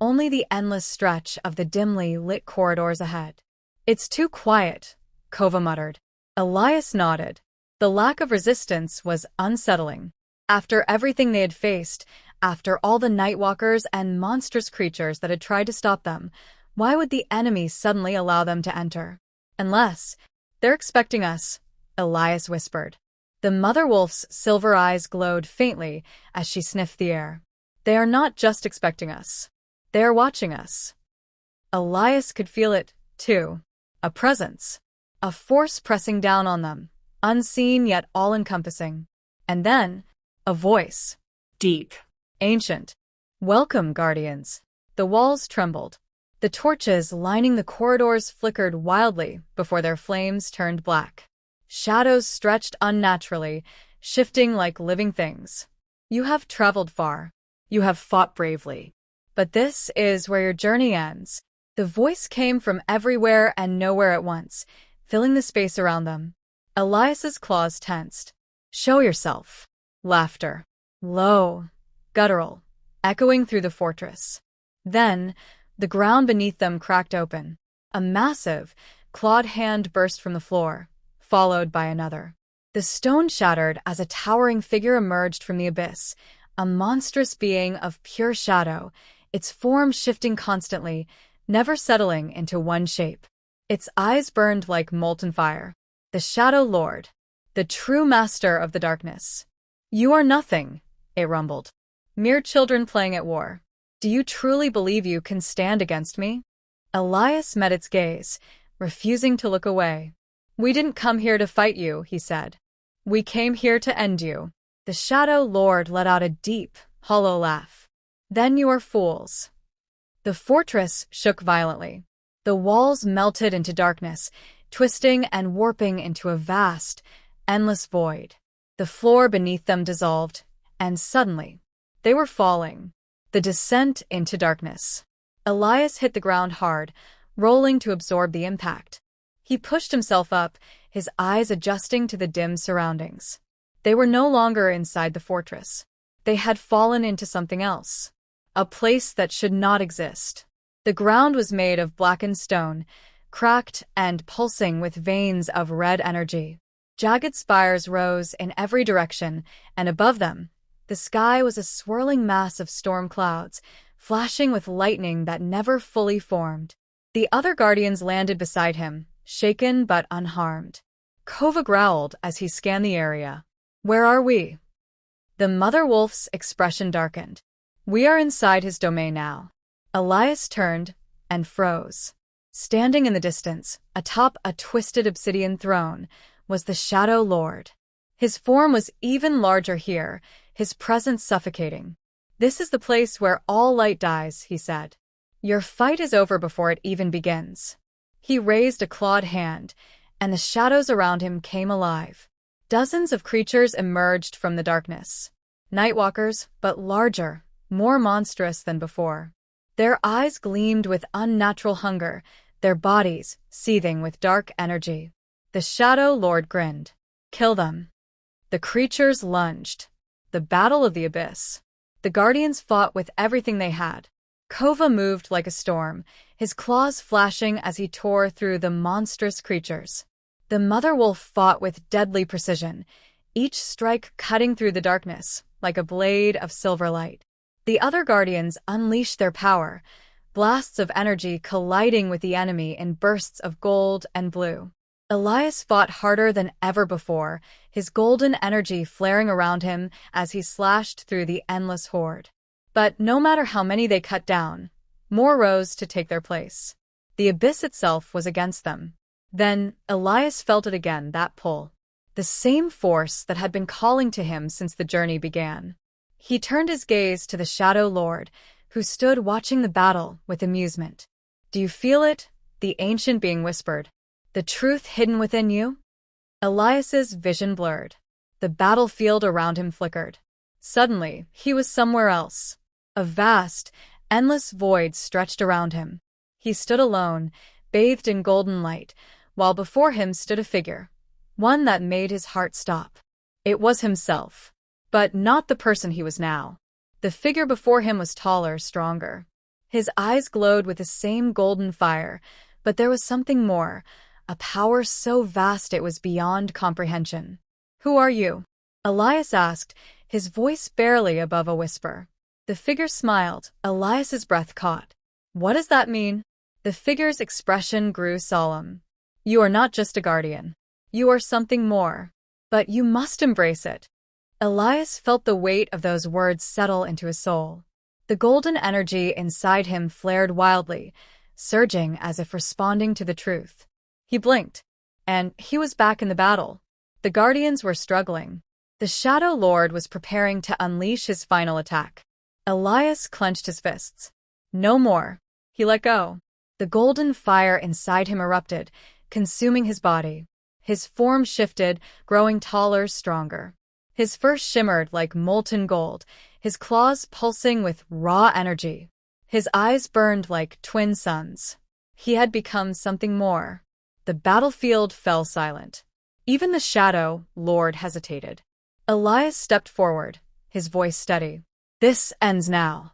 only the endless stretch of the dimly lit corridors ahead. "It's too quiet," Kova muttered. Elias nodded. The lack of resistance was unsettling. After everything they had faced, after all the Nightwalkers and monstrous creatures that had tried to stop them, why would the enemy suddenly allow them to enter? "Unless they're expecting us," Elias whispered. The mother wolf's silver eyes glowed faintly as she sniffed the air. "They are not just expecting us. They are watching us." Elias could feel it, too. A presence. A force pressing down on them, unseen yet all-encompassing. And then, a voice. Deep. Ancient. "Welcome, Guardians." The walls trembled. The torches lining the corridors flickered wildly before their flames turned black. Shadows stretched unnaturally, shifting like living things. "You have traveled far. You have fought bravely. But this is where your journey ends." The voice came from everywhere and nowhere at once, filling the space around them. Elias's claws tensed. "Show yourself." Laughter. low, guttural, echoing through the fortress. Then, the ground beneath them cracked open. A massive, clawed hand burst from the floor, followed by another. The stone shattered as a towering figure emerged from the abyss, a monstrous being of pure shadow, its form shifting constantly, never settling into one shape. Its eyes burned like molten fire. The Shadow Lord, the true master of the darkness. "You are nothing," it rumbled. "Mere children playing at war. Do you truly believe you can stand against me?" Elias met its gaze, refusing to look away. "We didn't come here to fight you," he said. "We came here to end you." The Shadow Lord let out a deep, hollow laugh. "Then you are fools." The fortress shook violently. The walls melted into darkness, twisting and warping into a vast, endless void. The floor beneath them dissolved, and suddenly, they were falling. The descent into darkness. Elias hit the ground hard, rolling to absorb the impact. He pushed himself up, his eyes adjusting to the dim surroundings. They were no longer inside the fortress. They had fallen into something else. A place that should not exist. The ground was made of blackened stone, cracked and pulsing with veins of red energy. Jagged spires rose in every direction, and above them, the sky was a swirling mass of storm clouds, flashing with lightning that never fully formed. The other guardians landed beside him, shaken but unharmed. Kova growled as he scanned the area. "Where are we?" The mother wolf's expression darkened. "We are inside his domain now." Elias turned and froze. Standing in the distance, atop a twisted obsidian throne, was the Shadow Lord. His form was even larger here, his presence suffocating. "This is the place where all light dies," he said. "Your fight is over before it even begins." He raised a clawed hand, and the shadows around him came alive. Dozens of creatures emerged from the darkness. Nightwalkers, but larger, more monstrous than before. Their eyes gleamed with unnatural hunger, their bodies seething with dark energy. The Shadow Lord grinned. "Kill them." The creatures lunged. The battle of the abyss. The guardians fought with everything they had. Kova moved like a storm, his claws flashing as he tore through the monstrous creatures. The mother wolf fought with deadly precision, each strike cutting through the darkness like a blade of silver light. The other guardians unleashed their power, blasts of energy colliding with the enemy in bursts of gold and blue. Elias fought harder than ever before, his golden energy flaring around him as he slashed through the endless horde. But no matter how many they cut down, more rose to take their place. The abyss itself was against them. Then Elias felt it again, that pull. The same force that had been calling to him since the journey began. He turned his gaze to the Shadow Lord, who stood watching the battle with amusement. "Do you feel it?" the ancient being whispered. "The truth hidden within you?" Elias's vision blurred. The battlefield around him flickered. Suddenly, he was somewhere else. A vast, endless void stretched around him. He stood alone, bathed in golden light, while before him stood a figure, one that made his heart stop. It was himself. But not the person he was now. The figure before him was taller, stronger. His eyes glowed with the same golden fire, but there was something more, a power so vast it was beyond comprehension. "Who are you?" Elias asked, his voice barely above a whisper. The figure smiled, Elias's breath caught. "What does that mean?" The figure's expression grew solemn. "You are not just a guardian. You are something more. But you must embrace it." Elias felt the weight of those words settle into his soul. The golden energy inside him flared wildly, surging as if responding to the truth. He blinked, and he was back in the battle. The guardians were struggling. The Shadow Lord was preparing to unleash his final attack. Elias clenched his fists. "No more." He let go. The golden fire inside him erupted, consuming his body. His form shifted, growing taller, stronger. His fur shimmered like molten gold, his claws pulsing with raw energy. His eyes burned like twin suns. He had become something more. The battlefield fell silent. Even the Shadow Lord hesitated. Elias stepped forward, his voice steady. "This ends now."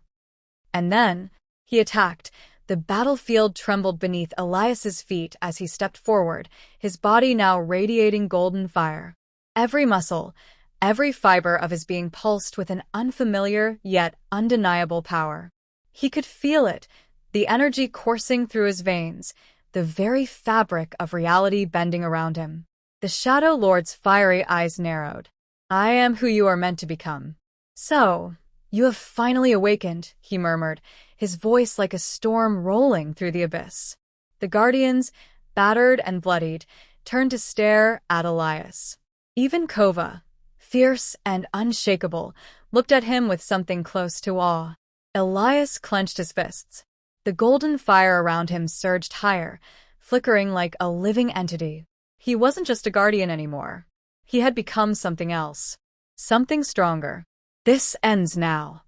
And then, he attacked. The battlefield trembled beneath Elias's feet as he stepped forward, his body now radiating golden fire. Every muscle, every fiber of his being pulsed with an unfamiliar yet undeniable power. He could feel it, the energy coursing through his veins, the very fabric of reality bending around him. The Shadow Lord's fiery eyes narrowed. "I am who you are meant to become." "So, you have finally awakened," he murmured, his voice like a storm rolling through the abyss. The Guardians, battered and bloodied, turned to stare at Elias. Even Kova, fierce and unshakable, looked at him with something close to awe. Elias clenched his fists. The golden fire around him surged higher, flickering like a living entity. He wasn't just a guardian anymore. He had become something else. Something stronger. "This ends now."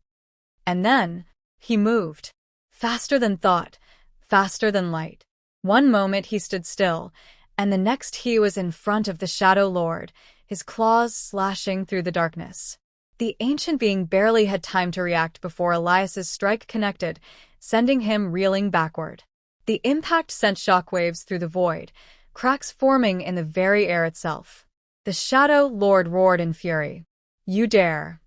And then, he moved. Faster than thought, faster than light. One moment he stood still, and the next he was in front of the Shadow Lord, his claws slashing through the darkness. The ancient being barely had time to react before Elias's strike connected, sending him reeling backward. The impact sent shockwaves through the void, cracks forming in the very air itself. The Shadow Lord roared in fury. "You dare!"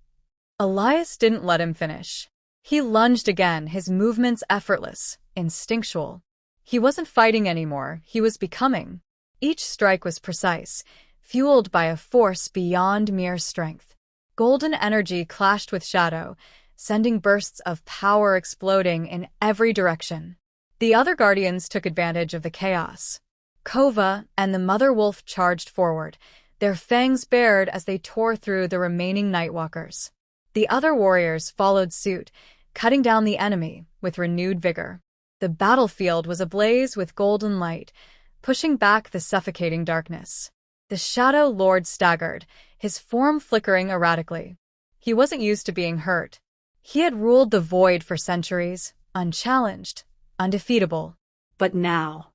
Elias didn't let him finish. He lunged again, his movements effortless, instinctual. He wasn't fighting anymore, he was becoming. Each strike was precise, fueled by a force beyond mere strength. Golden energy clashed with shadow, sending bursts of power exploding in every direction. The other guardians took advantage of the chaos. Kova and the mother wolf charged forward, their fangs bared as they tore through the remaining Nightwalkers. The other warriors followed suit, cutting down the enemy with renewed vigor. The battlefield was ablaze with golden light, pushing back the suffocating darkness. The Shadow Lord staggered, his form flickering erratically. He wasn't used to being hurt. He had ruled the void for centuries, unchallenged, undefeatable. But now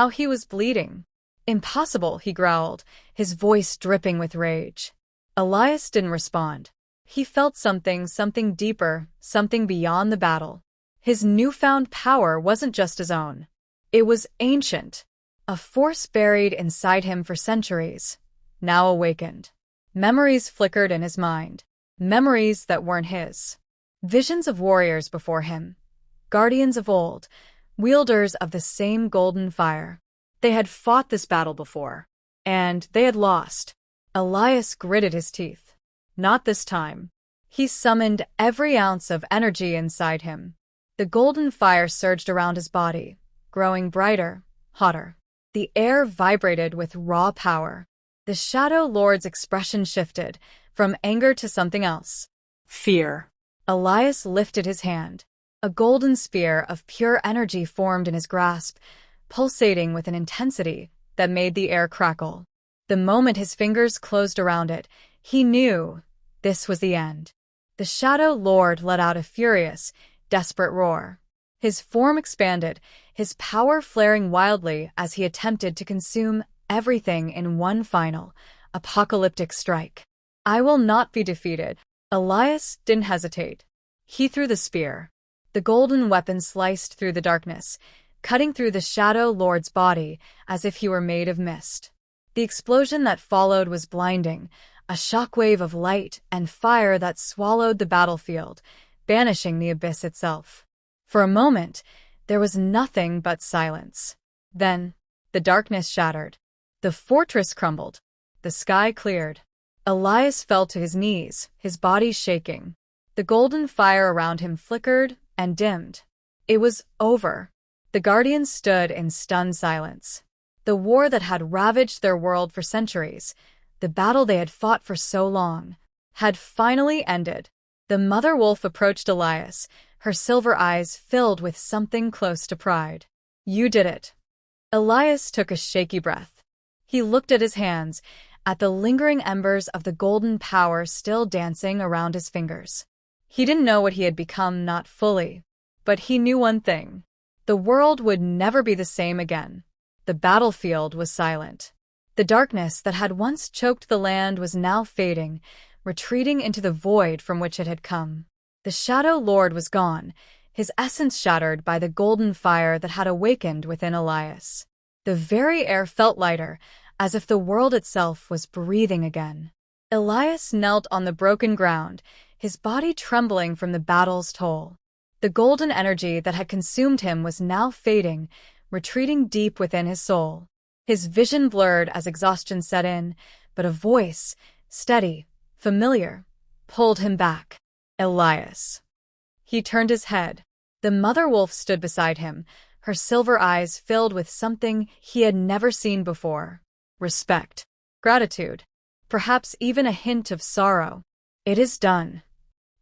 he was bleeding. "Impossible," he growled, his voice dripping with rage. Elias didn't respond. He felt something deeper, something beyond the battle. His newfound power wasn't just his own. It was ancient, a force buried inside him for centuries, now awakened. Memories flickered in his mind, memories that weren't his. Visions of warriors before him, guardians of old, wielders of the same golden fire. They had fought this battle before, and they had lost. Elias gritted his teeth. Not this time. He summoned every ounce of energy inside him. The golden fire surged around his body, growing brighter, hotter. The air vibrated with raw power. The Shadow Lord's expression shifted, from anger to something else. Fear. Elias lifted his hand. A golden spear of pure energy formed in his grasp, pulsating with an intensity that made the air crackle. The moment his fingers closed around it, he knew this was the end. The Shadow Lord let out a furious, desperate roar. His form expanded, his power flaring wildly as he attempted to consume everything in one final, apocalyptic strike. "I will not be defeated." Elias didn't hesitate. He threw the spear. The golden weapon sliced through the darkness, cutting through the Shadow Lord's body as if he were made of mist. The explosion that followed was blinding, a shockwave of light and fire that swallowed the battlefield, banishing the abyss itself. For a moment, there was nothing but silence. Then, the darkness shattered. The fortress crumbled. The sky cleared. Elias fell to his knees, his body shaking. The golden fire around him flickered and dimmed. It was over. The Guardians stood in stunned silence. The war that had ravaged their world for centuries, the battle they had fought for so long, had finally ended. The mother wolf approached Elias, her silver eyes filled with something close to pride. "You did it." Elias took a shaky breath. He looked at his hands, at the lingering embers of the golden power still dancing around his fingers. He didn't know what he had become, not fully, but he knew one thing. The world would never be the same again. The battlefield was silent. The darkness that had once choked the land was now fading, retreating into the void from which it had come. The Shadow Lord was gone, his essence shattered by the golden fire that had awakened within Elias. The very air felt lighter, as if the world itself was breathing again. Elias knelt on the broken ground, his body trembling from the battle's toll. The golden energy that had consumed him was now fading, retreating deep within his soul. His vision blurred as exhaustion set in, but a voice, steady, familiar, pulled him back. Elias. He turned his head. The mother wolf stood beside him, her silver eyes filled with something he had never seen before. Respect. Gratitude. Perhaps even a hint of sorrow. It is done.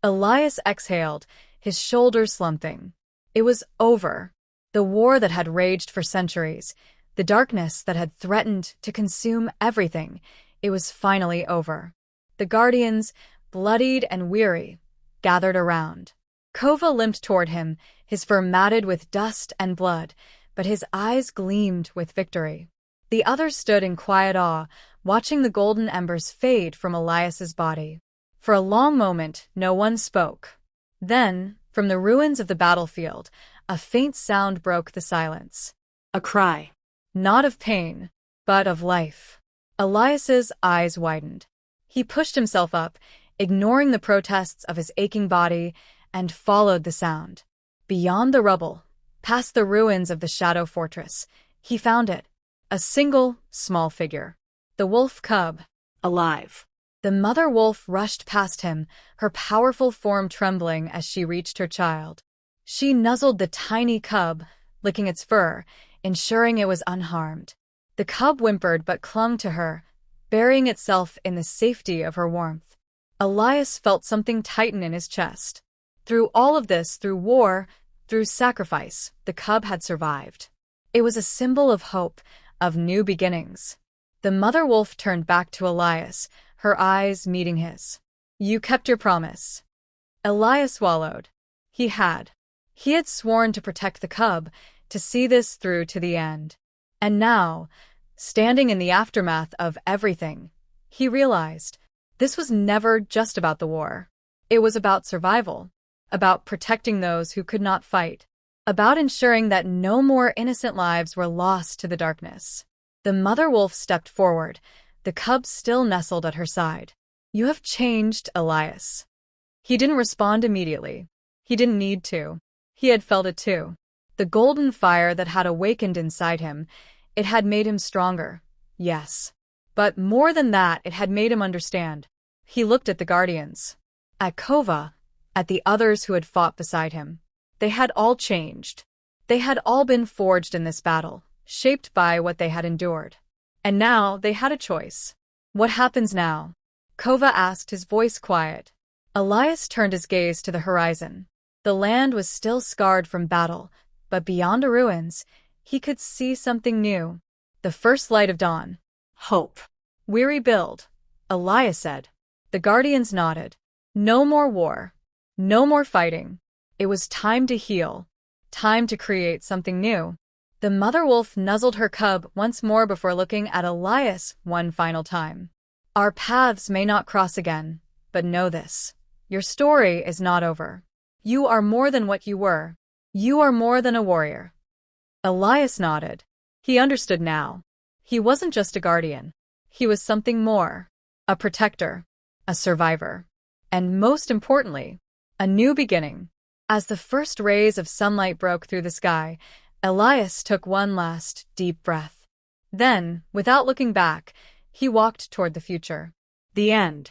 Elias exhaled, his shoulders slumping. It was over. The war that had raged for centuries, the darkness that had threatened to consume everything, it was finally over. The guardians, bloodied and weary, gathered around. Kova limped toward him, his fur matted with dust and blood, but his eyes gleamed with victory. The others stood in quiet awe, watching the golden embers fade from Elias's body. For a long moment, no one spoke. Then, from the ruins of the battlefield, a faint sound broke the silence. A cry. Not of pain, but of life. Elias's eyes widened. He pushed himself up, ignoring the protests of his aching body, and followed the sound. Beyond the rubble, past the ruins of the Shadow Fortress, he found it. A single, small figure. The wolf cub. Alive. The mother wolf rushed past him, her powerful form trembling as she reached her child. She nuzzled the tiny cub, licking its fur, ensuring it was unharmed. The cub whimpered but clung to her, burying itself in the safety of her warmth. Elias felt something tighten in his chest. Through all of this, through war, through sacrifice, the cub had survived. It was a symbol of hope, of new beginnings. The mother wolf turned back to Elias, her eyes meeting his. You kept your promise. Elias swallowed. He had. He had sworn to protect the cub, to see this through to the end. And now, standing in the aftermath of everything, he realized this was never just about the war. It was about survival, about protecting those who could not fight, about ensuring that no more innocent lives were lost to the darkness. The mother wolf stepped forward, the cub still nestled at her side. You have changed, Elias. He didn't respond immediately. He didn't need to. He had felt it too. The golden fire that had awakened inside him, it had made him stronger, yes. But more than that, it had made him understand. He looked at the guardians. At Kova, at the others who had fought beside him. They had all changed. They had all been forged in this battle, shaped by what they had endured. And now they had a choice. What happens now? Kova asked, his voice quiet. Elias turned his gaze to the horizon. The land was still scarred from battle, but beyond the ruins, he could see something new. The first light of dawn. Hope. Weary build, Elias said. The guardians nodded. No more war. No more fighting. It was time to heal. Time to create something new. The mother wolf nuzzled her cub once more before looking at Elias one final time. Our paths may not cross again, but know this. Your story is not over. You are more than what you were. You are more than a warrior. Elias nodded. He understood now. He wasn't just a guardian. He was something more. A protector. A survivor. And most importantly, a new beginning. As the first rays of sunlight broke through the sky, Elias took one last, deep breath. Then, without looking back, he walked toward the future. The end.